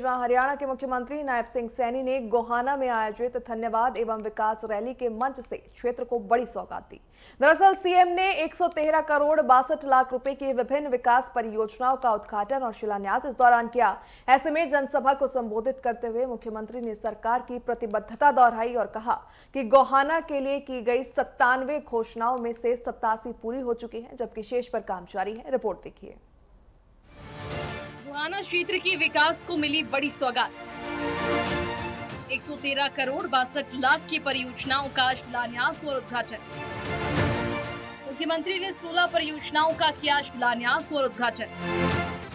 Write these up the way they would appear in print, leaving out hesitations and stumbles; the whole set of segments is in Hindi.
हरियाणा के मुख्यमंत्री नायब सिंह सैनी ने गोहाना में आयोजित धन्यवाद एवं विकास रैली के मंच से क्षेत्र को बड़ी सौगात दी। दरअसल सीएम ने 113 करोड़ 62 लाख रुपए की विभिन्न विकास परियोजनाओं का उद्घाटन और शिलान्यास इस दौरान किया। ऐसे में जनसभा को संबोधित करते हुए मुख्यमंत्री ने सरकार की प्रतिबद्धता दोहराई और कहा कि गोहाना के लिए की गई 97 घोषणाओं में से 87 पूरी हो चुकी है, जबकि शेष पर काम जारी है। रिपोर्ट देखिए। गोहाना क्षेत्र के विकास को मिली बड़ी सौगात। 113 करोड़ 62 लाख की परियोजनाओं का शिलान्यास और उद्घाटन। मुख्यमंत्री ने 16 परियोजनाओं का किया शिलान्यास और उद्घाटन।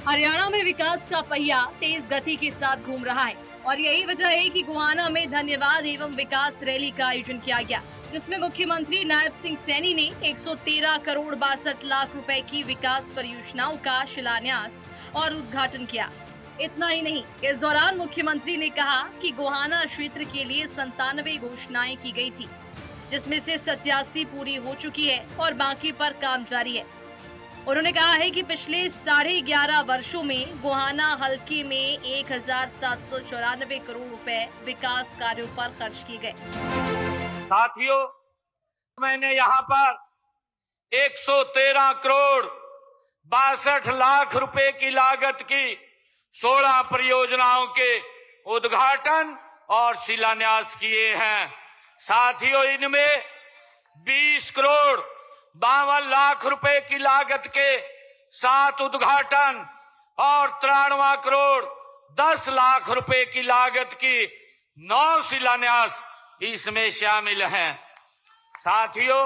हरियाणा में विकास का पहिया तेज गति के साथ घूम रहा है और यही वजह है कि गोहाना में धन्यवाद एवं विकास रैली का आयोजन किया गया, जिसमें मुख्यमंत्री नायब सिंह सैनी ने 113 करोड़ 62 लाख रुपए की विकास परियोजनाओं का शिलान्यास और उद्घाटन किया। इतना ही नहीं, इस दौरान मुख्यमंत्री ने कहा कि गोहाना क्षेत्र के लिए 97 घोषणाएं की गई थी, जिसमें से 87 पूरी हो चुकी है और बाकी पर काम जारी है। उन्होंने कहा है कि पिछले 11.5 वर्षों में गोहाना हलके में 1794 करोड़ रुपए विकास कार्यों पर खर्च किए गए। साथियों, मैंने यहाँ पर 113 करोड़ 62 लाख रुपए की लागत की 16 परियोजनाओं के उद्घाटन और शिलान्यास किए हैं। साथियों, इनमें 20 करोड़ 52 लाख रुपए की लागत के 7 उद्घाटन और 93 करोड़ 10 लाख रुपए की लागत की 9 शिलान्यास इसमें शामिल हैं। साथियों,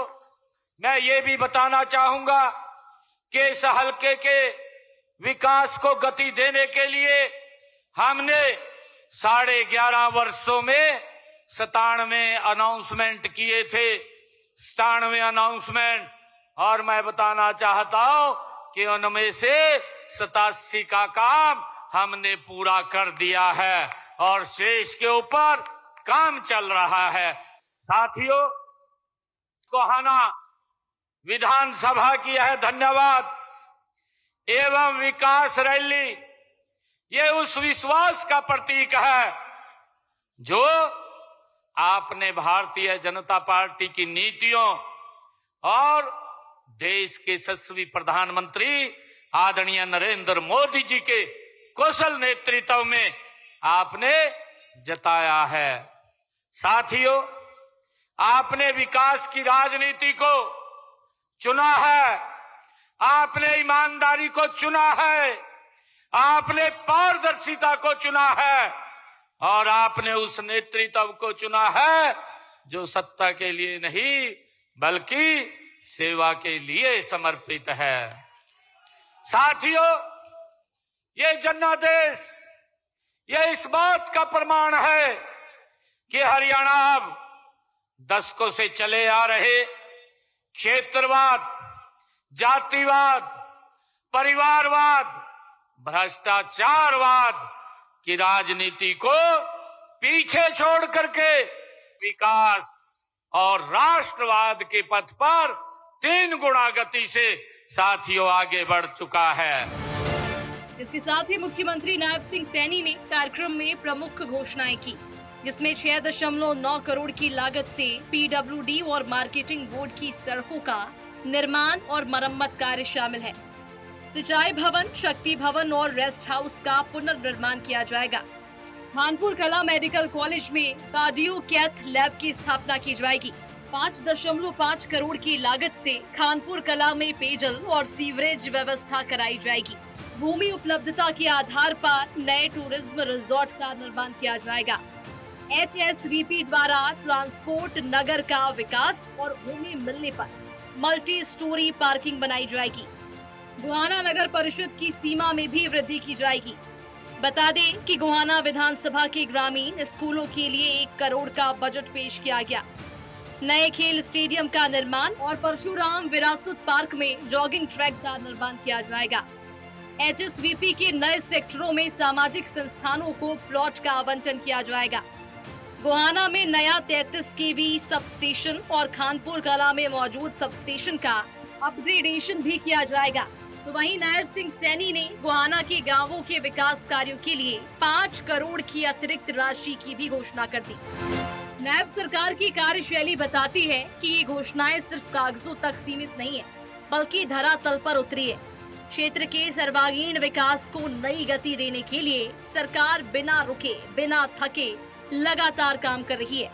मैं ये भी बताना चाहूंगा कि इस हलके के विकास को गति देने के लिए हमने 11.5 वर्षों में 97 अनाउंसमेंट किए थे। 97 अनाउंसमेंट, और मैं बताना चाहता हूं कि उनमें से 87 का काम हमने पूरा कर दिया है और शेष के ऊपर काम चल रहा है। साथियों, गोहाना विधानसभा की है धन्यवाद एवं विकास रैली, ये उस विश्वास का प्रतीक है जो आपने भारतीय जनता पार्टी की नीतियों और देश के यशस्वी प्रधानमंत्री आदरणीय नरेंद्र मोदी जी के कुशल नेतृत्व में आपने जताया है। साथियों, आपने विकास की राजनीति को चुना है, आपने ईमानदारी को चुना है, आपने पारदर्शिता को चुना है और आपने उस नेतृत्व को चुना है जो सत्ता के लिए नहीं बल्कि सेवा के लिए समर्पित है। साथियों, ये जनादेश ये इस बात का प्रमाण है कि हरियाणा अब दशकों से चले आ रहे क्षेत्रवाद, जातिवाद, परिवारवाद, भ्रष्टाचारवाद की राजनीति को पीछे छोड़ करके विकास और राष्ट्रवाद के पथ पर 3 गुना गति से साथियों आगे बढ़ चुका है। इसके साथ ही मुख्यमंत्री नायब सिंह सैनी ने कार्यक्रम में प्रमुख घोषणाएं की, जिसमें 6.9 करोड़ की लागत से पीडब्ल्यूडी और मार्केटिंग बोर्ड की सड़कों का निर्माण और मरम्मत कार्य शामिल है। सिंचाई भवन, शक्ति भवन और रेस्ट हाउस का पुनर्निर्माण किया जाएगा। खानपुर कला मेडिकल कॉलेज में कार्डियो कैथ लैब की स्थापना की जाएगी। 5.5 करोड़ की लागत से खानपुर कला में पेयजल और सीवरेज व्यवस्था कराई जाएगी। भूमि उपलब्धता के आधार पर नए टूरिज्म रिजॉर्ट का निर्माण किया जाएगा। HSVP द्वारा ट्रांसपोर्ट नगर का विकास और भूमि मिलने पर मल्टी स्टोरी पार्किंग बनाई जाएगी। गोहाना नगर परिषद की सीमा में भी वृद्धि की जाएगी। बता दें कि गोहाना विधानसभा के ग्रामीण स्कूलों के लिए 1 करोड़ का बजट पेश किया गया। नए खेल स्टेडियम का निर्माण और परशुराम विरासत पार्क में जॉगिंग ट्रैक का निर्माण किया जाएगा। HSVP के नए सेक्टरों में सामाजिक संस्थानों को प्लॉट का आवंटन किया जाएगा। गोहाना में नया 33 kV सब स्टेशन और खानपुर कला में मौजूद सब स्टेशन का अपग्रेडेशन भी किया जाएगा। तो वहीं नायब सिंह सैनी ने गोहाना के गांवों के विकास कार्यों के लिए 5 करोड़ की अतिरिक्त राशि की भी घोषणा कर दी। नायब सरकार की कार्यशैली बताती है कि ये घोषणाएं सिर्फ कागजों तक सीमित नहीं है, बल्कि धरातल पर उतरी है। क्षेत्र के सर्वांगीण विकास को नई गति देने के लिए सरकार बिना रुके, बिना थके लगातार काम कर रही है।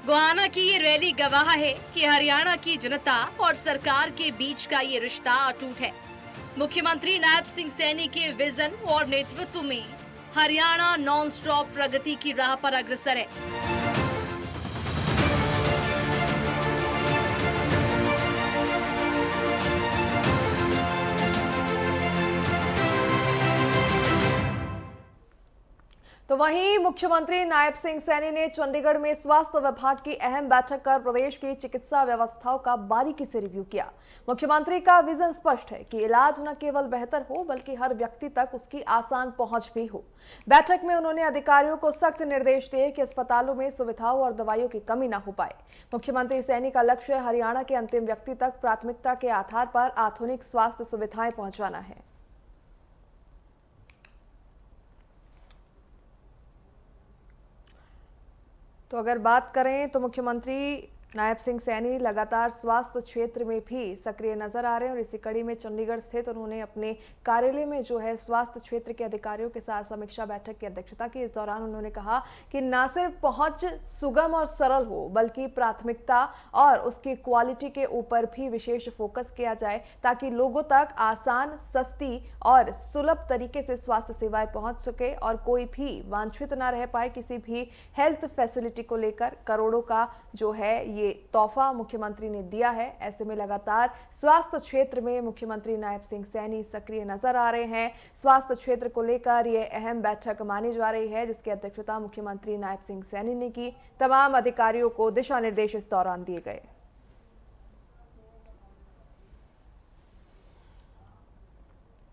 गोहाना की ये रैली गवाह है कि हरियाणा की जनता और सरकार के बीच का ये रिश्ता अटूट है। मुख्यमंत्री नायब सिंह सैनी के विजन और नेतृत्व में हरियाणा नॉन स्टॉप प्रगति की राह पर अग्रसर है। तो वहीं मुख्यमंत्री नायब सिंह सैनी ने चंडीगढ़ में स्वास्थ्य विभाग की अहम बैठक कर प्रदेश की चिकित्सा व्यवस्थाओं का बारीकी से रिव्यू किया। मुख्यमंत्री का विजन स्पष्ट है कि इलाज न केवल बेहतर हो बल्कि हर व्यक्ति तक उसकी आसान पहुंच भी हो। बैठक में उन्होंने अधिकारियों को सख्त निर्देश दिए कि अस्पतालों में सुविधाओं और दवाइयों की कमी न हो पाए। मुख्यमंत्री सैनी का लक्ष्य हरियाणा के अंतिम व्यक्ति तक प्राथमिकता के आधार पर आधुनिक स्वास्थ्य सुविधाएं पहुंचाना है। तो अगर बात करें तो मुख्यमंत्री नायब सिंह सैनी लगातार स्वास्थ्य क्षेत्र में भी सक्रिय नजर आ रहे हैं और इसी कड़ी में चंडीगढ़ स्थित उन्होंने अपने कार्यालय में जो है स्वास्थ्य क्षेत्र के अधिकारियों के साथ समीक्षा बैठक की अध्यक्षता की। इस दौरान उन्होंने कहा कि न सिर्फ पहुंच सुगम और सरल हो बल्कि प्राथमिकता और उसकी क्वालिटी के ऊपर भी विशेष फोकस किया जाए ताकि लोगों तक आसान, सस्ती और सुलभ तरीके से स्वास्थ्य सेवाएं पहुंच सके और कोई भी वांछित न रह पाए। किसी भी हेल्थ फैसिलिटी को लेकर करोड़ों का जो है ये तोहफा मुख्यमंत्री ने दिया है। ऐसे में लगातार स्वास्थ्य क्षेत्र में मुख्यमंत्री नायब सिंह सैनी सक्रिय नजर आ रहे हैं। स्वास्थ्य क्षेत्र को लेकर ये अहम बैठक मानी जा रही है जिसकी अध्यक्षता मुख्यमंत्री नायब सिंह सैनी ने की। तमाम अधिकारियों को दिशा निर्देश इस दौरान दिए गए।